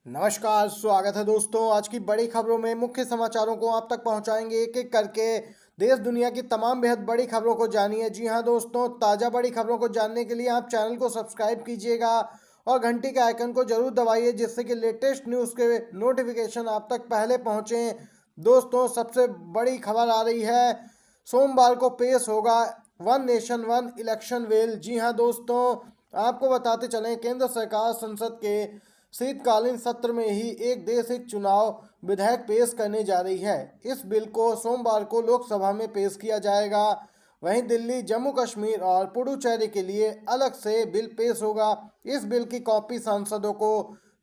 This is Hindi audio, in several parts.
नमस्कार, स्वागत है दोस्तों। आज की बड़ी खबरों में मुख्य समाचारों को आप तक पहुंचाएंगे एक एक करके। देश दुनिया की तमाम बेहद बड़ी खबरों को जानिए। जी हां दोस्तों, ताज़ा बड़ी खबरों को जानने के लिए आप चैनल को सब्सक्राइब कीजिएगा और घंटी के आइकन को जरूर दबाइए, जिससे कि लेटेस्ट न्यूज़ के नोटिफिकेशन आप तक पहले पहुंचे। दोस्तों, सबसे बड़ी खबर आ रही है, सोमवार को पेश होगा one nation one election bill. जी हां दोस्तों, आपको बताते चलें, केंद्र सरकार संसद के शीतकालीन सत्र में ही एक देश एक चुनाव विधेयक पेश करने जा रही है। इस बिल को सोमवार को लोकसभा में पेश किया जाएगा। वहीं दिल्ली, जम्मू कश्मीर और पुडुचेरी के लिए अलग से बिल पेश होगा। इस बिल की कॉपी सांसदों को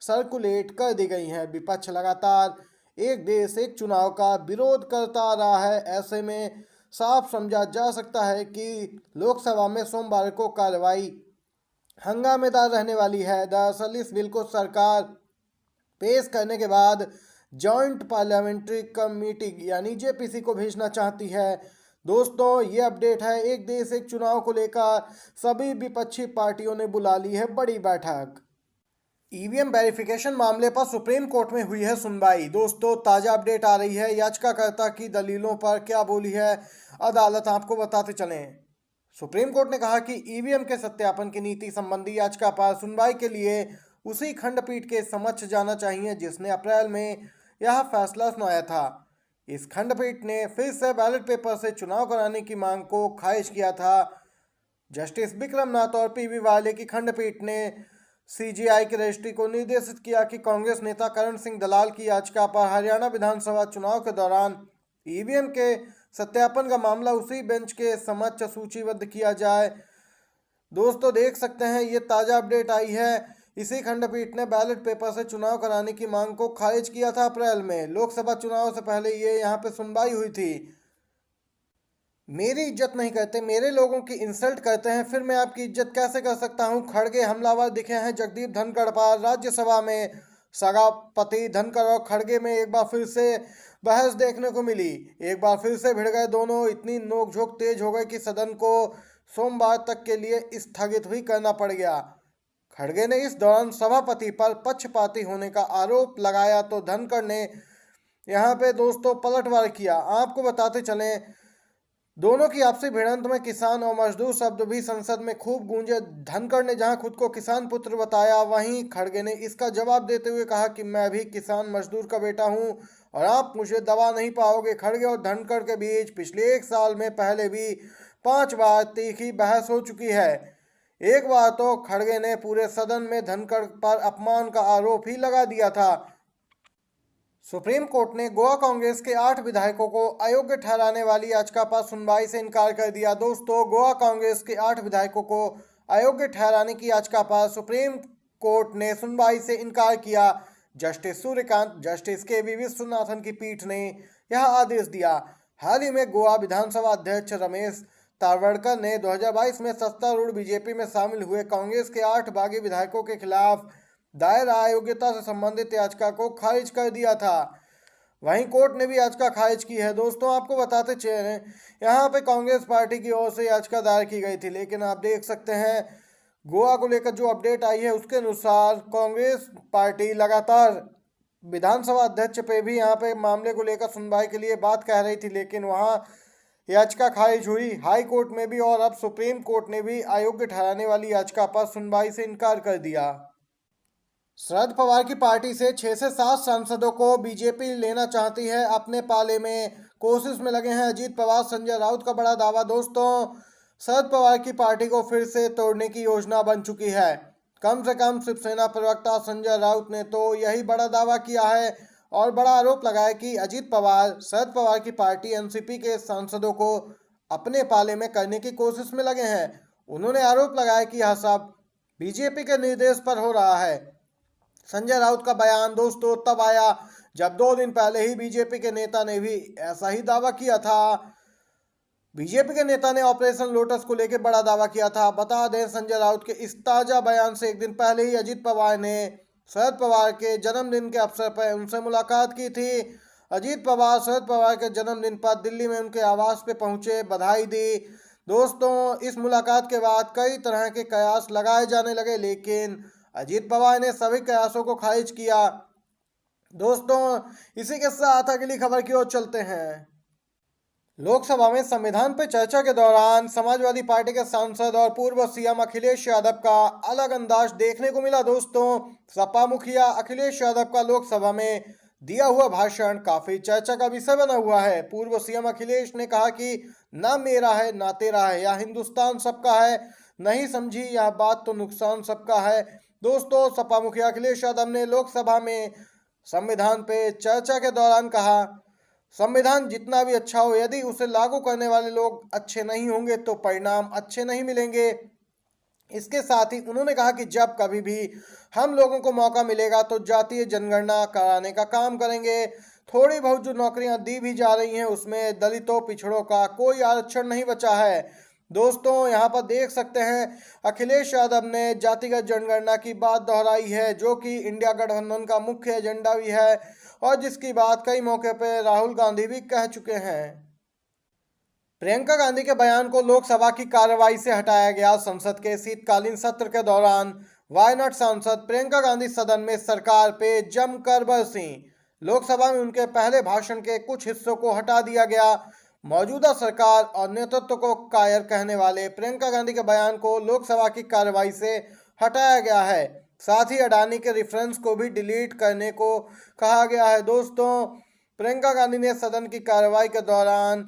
सर्कुलेट कर दी गई है। विपक्ष लगातार एक देश एक चुनाव का विरोध करता आ रहा है। ऐसे में साफ समझा जा सकता है कि लोकसभा में सोमवार को कार्रवाई हंगामेदार रहने वाली है। दरअसल इस बिल को सरकार पेश करने के बाद जॉइंट पार्लियामेंट्री कमेटी यानी जेपीसी को भेजना चाहती है। दोस्तों, ये अपडेट है, एक देश एक चुनाव को लेकर सभी विपक्षी पार्टियों ने बुला ली है बड़ी बैठक। ईवीएम वेरिफिकेशन मामले पर सुप्रीम कोर्ट में हुई है सुनवाई। दोस्तों, ताजा अपडेट आ रही है, याचिकाकर्ता की दलीलों पर क्या बोली है अदालत, आपको बताते चलें। सुप्रीम कोर्ट ने कहा कि ईवीएम के सत्यापन की नीति संबंधी याचिका पर सुनवाई के लिए उसी खंडपीठ के समक्ष जाना चाहिए जिसने अप्रैल में यह फैसला सुनाया था। इस खंडपीठ ने फिर से बैलेट पेपर से चुनाव कराने की मांग को खारिज किया था। जस्टिस विक्रम नाथ और पीवी वाले की खंडपीठ ने सीजीआई के रजिस्ट्री को निर्देशित किया कि कांग्रेस नेता करण सिंह दलाल की याचिका पर हरियाणा विधानसभा चुनाव के दौरान ईवीएम के सत्यापन का मामला उसी बेंच के समक्ष सूचीबद्ध किया जाए। दोस्तों, देख सकते हैं, ये ताज़ा अपडेट आई है। इसी खंडपीठ ने बैलेट पेपर से चुनाव कराने की मांग को खारिज किया था अप्रैल में। लोकसभा चुनाव से पहले ये यहाँ पे सुनवाई हुई थी। मेरी इज्जत नहीं करते, मेरे लोगों की इंसल्ट करते हैं, फिर मैं आपकी इज्जत कैसे कर सकता हूं। खड़गे हमलावर दिखे हैं जगदीप धनखड़ पर। राज्यसभा में सभापति धनखड़ और खड़गे में एक बार फिर से बहस देखने को मिली। एक बार फिर से भिड़ गए दोनों। इतनी नोकझोंक तेज हो गई कि सदन को सोमवार तक के लिए स्थगित भी करना पड़ गया। खड़गे ने इस दौरान सभापति पर पक्षपाती होने का आरोप लगाया तो धनखड़ ने यहाँ पे दोस्तों पलटवार किया। आपको बताते चलें, दोनों की आपसी भिड़ंत में किसान और मजदूर शब्द भी संसद में खूब गूंजे। धनखड़ ने जहां खुद को किसान पुत्र बताया, वहीं खड़गे ने इसका जवाब देते हुए कहा कि मैं भी किसान मजदूर का बेटा हूं और आप मुझे दबा नहीं पाओगे। खड़गे और धनखड़ के बीच पिछले एक साल में पहले भी 5 बार तीखी बहस हो चुकी है। एक बार तो खड़गे ने पूरे सदन में धनखड़ पर अपमान का आरोप ही लगा दिया था। सुप्रीम कोर्ट ने गोवा कांग्रेस के 8 विधायकों को अयोग्य ठहराने वाली याचिका पर सुनवाई से इनकार कर दिया। दोस्तों, गोवा कांग्रेस के 8 विधायकों को अयोग्य ठहराने की याचिका पर सुप्रीम कोर्ट ने सुनवाई से इनकार किया। जस्टिस सूर्यकांत, जस्टिस के विश्वनाथन की पीठ ने यह आदेश दिया। हाल ही में गोवा विधानसभा अध्यक्ष रमेश तावड़कर ने 2022 में सत्तारूढ़ बीजेपी में शामिल हुए कांग्रेस के 8 बागी विधायकों के खिलाफ दायर अयोग्यता से संबंधित याचिका को खारिज कर दिया था। वहीं कोर्ट ने भी याचिका खारिज की है। दोस्तों, आपको बताते चले, यहाँ पे कांग्रेस पार्टी की ओर से याचिका दायर की गई थी, लेकिन आप देख सकते हैं गोवा को लेकर जो अपडेट आई है उसके अनुसार कांग्रेस पार्टी लगातार विधानसभा अध्यक्ष पे भी यहाँ पे मामले को लेकर सुनवाई के लिए बात कह रही थी, लेकिन वहाँ याचिका खारिज हुई हाई कोर्ट में भी, और अब सुप्रीम कोर्ट ने भी अयोग्य ठहराने वाली याचिका पर सुनवाई से इनकार कर दिया। शरद पवार की पार्टी से 6 से 7 सांसदों को बीजेपी लेना चाहती है अपने पाले में। कोशिश में लगे हैं अजीत पवार। संजय राउत का बड़ा दावा। दोस्तों, शरद पवार की पार्टी को फिर से तोड़ने की योजना बन चुकी है। कम से कम शिवसेना प्रवक्ता संजय राउत ने तो यही बड़ा दावा किया है और बड़ा आरोप लगाया कि अजीत पवार शरद पवार की पार्टी एनसीपी के सांसदों को अपने पाले में करने की कोशिश में लगे हैं। उन्होंने आरोप लगाया कि यह सब बीजेपी के निर्देश पर हो रहा है। संजय राउत का बयान दोस्तों तब आया जब 2 दिन पहले ही बीजेपी के नेता ने भी ऐसा ही दावा किया था। बीजेपी के नेता ने ऑपरेशन लोटस को लेकर बड़ा दावा किया था। बता दें, संजय राउत के इस ताजा बयान से एक दिन पहले ही अजीत पवार ने शरद पवार के जन्मदिन के अवसर पर उनसे मुलाकात की थी। अजीत पवार शरद पवार के जन्मदिन पर दिल्ली में उनके आवास पे पहुंचे, बधाई दी। दोस्तों, इस मुलाकात के बाद कई तरह के कयास लगाए जाने लगे, लेकिन अजीत पवार ने सभी कयासों को खारिज किया। दोस्तों इसी के साथ अगली खबर की ओर चलते हैं। लोकसभा में संविधान पर चर्चा के दौरान समाजवादी पार्टी के सांसद और पूर्व सीएम अखिलेश यादव का अलग अंदाज देखने को मिला। दोस्तों सपा मुखिया अखिलेश यादव का लोकसभा में दिया हुआ भाषण काफी चर्चा का विषय बना हुआ है। पूर्व सीएम अखिलेश ने कहा कि ना मेरा है ना तेरा है, या हिंदुस्तान सबका है, नहीं समझी यह बात तो नुकसान सबका है। दोस्तों सपा मुखिया अखिलेश यादव ने लोकसभा में संविधान पे चर्चा के दौरान कहा, संविधान जितना भी अच्छा हो, यदि उसे लागू करने वाले लोग अच्छे नहीं होंगे तो परिणाम अच्छे नहीं मिलेंगे। इसके साथ ही उन्होंने कहा कि जब कभी भी हम लोगों को मौका मिलेगा तो जातीय जनगणना कराने का काम करेंगे। थोड़ी बहुत जो नौकरियां दी भी जा रही हैं उसमें दलितों पिछड़ों का कोई आरक्षण नहीं बचा है। दोस्तों यहाँ पर देख सकते हैं अखिलेश यादव ने जातिगत जनगणना की बात दोहराई है, जो कि इंडिया गठबंधन का मुख्य एजेंडा भी है और जिसकी बात कई मौके पर राहुल गांधी भी कह चुके हैं। प्रियंका गांधी के बयान को लोकसभा की कार्रवाई से हटाया गया। संसद के शीतकालीन सत्र के दौरान वायनाड सांसद प्रियंका गांधी सदन में सरकार पे जमकर बरसी। लोकसभा में उनके पहले भाषण के कुछ हिस्सों को हटा दिया गया। मौजूदा सरकार और नेतृत्व को कायर कहने वाले प्रियंका गांधी के बयान को लोकसभा की कार्रवाई से हटाया गया है। साथ ही अडानी के रेफरेंस को भी डिलीट करने को कहा गया है। दोस्तों प्रियंका गांधी ने सदन की कार्रवाई के दौरान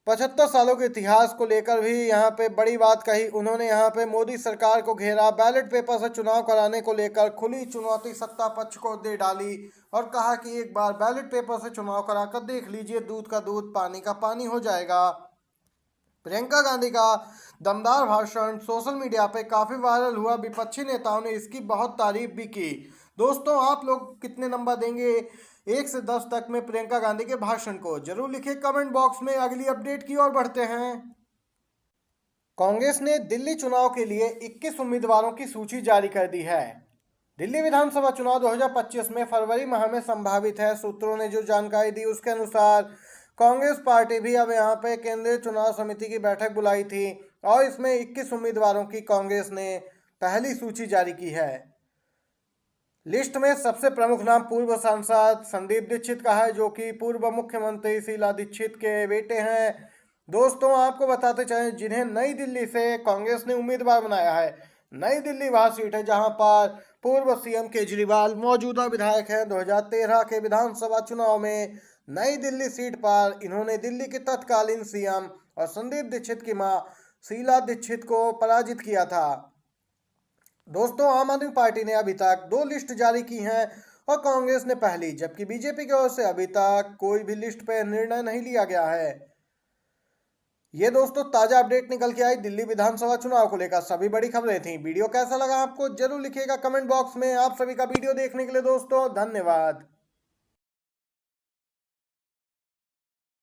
75 सालों के इतिहास को लेकर भी यहाँ पे बड़ी बात कही। उन्होंने यहाँ पे मोदी सरकार को घेरा, बैलेट पेपर से चुनाव कराने को लेकर खुली चुनौती सत्ता पक्ष को दे डाली और कहा कि एक बार बैलेट पेपर से चुनाव कराकर देख लीजिए, दूध का दूध पानी का पानी हो जाएगा। प्रियंका गांधी का दमदार भाषण सोशल मीडिया पे काफी वायरल हुआ। विपक्षी नेताओं ने इसकी बहुत तारीफ भी की। दोस्तों आप लोग कितने नंबर देंगे 1 से 10 तक में प्रियंका गांधी के भाषण को, जरूर लिखिए कमेंट बॉक्स में। अगली अपडेट की ओर बढ़ते हैं। कांग्रेस ने दिल्ली चुनाव के लिए 21 उम्मीदवारों की सूची जारी कर दी है। दिल्ली विधानसभा चुनाव 2025 में फरवरी माह में संभावित है। सूत्रों ने जो जानकारी दी उसके अनुसार कांग्रेस पार्टी भी अब यहाँ पे केंद्रीय चुनाव समिति की बैठक बुलाई थी और इसमें 21 उम्मीदवारों की कांग्रेस ने पहली सूची जारी की है। लिस्ट में सबसे प्रमुख नाम पूर्व सांसद संदीप दीक्षित का है, जो कि पूर्व मुख्यमंत्री शीला दीक्षित के बेटे हैं। दोस्तों आपको बताते चलें जिन्हें नई दिल्ली से कांग्रेस ने उम्मीदवार बनाया है। नई दिल्ली वह सीट है जहां पर पूर्व सीएम केजरीवाल मौजूदा विधायक हैं। 2013 के विधानसभा चुनाव में नई दिल्ली सीट पर इन्होंने दिल्ली के तत्कालीन सीएम और संदीप दीक्षित की मां शीला दीक्षित को पराजित किया था। दोस्तों आम आदमी पार्टी ने अभी तक 2 लिस्ट जारी की हैं और कांग्रेस ने पहली, जबकि बीजेपी की ओर से अभी तक कोई भी लिस्ट पर निर्णय नहीं लिया गया है। ये दोस्तों ताजा अपडेट निकल के आई दिल्ली विधानसभा चुनाव को लेकर। सभी बड़ी खबरें थी। वीडियो कैसा लगा आपको जरूर लिखिएगा कमेंट बॉक्स में। आप सभी का वीडियो देखने के लिए दोस्तों धन्यवाद।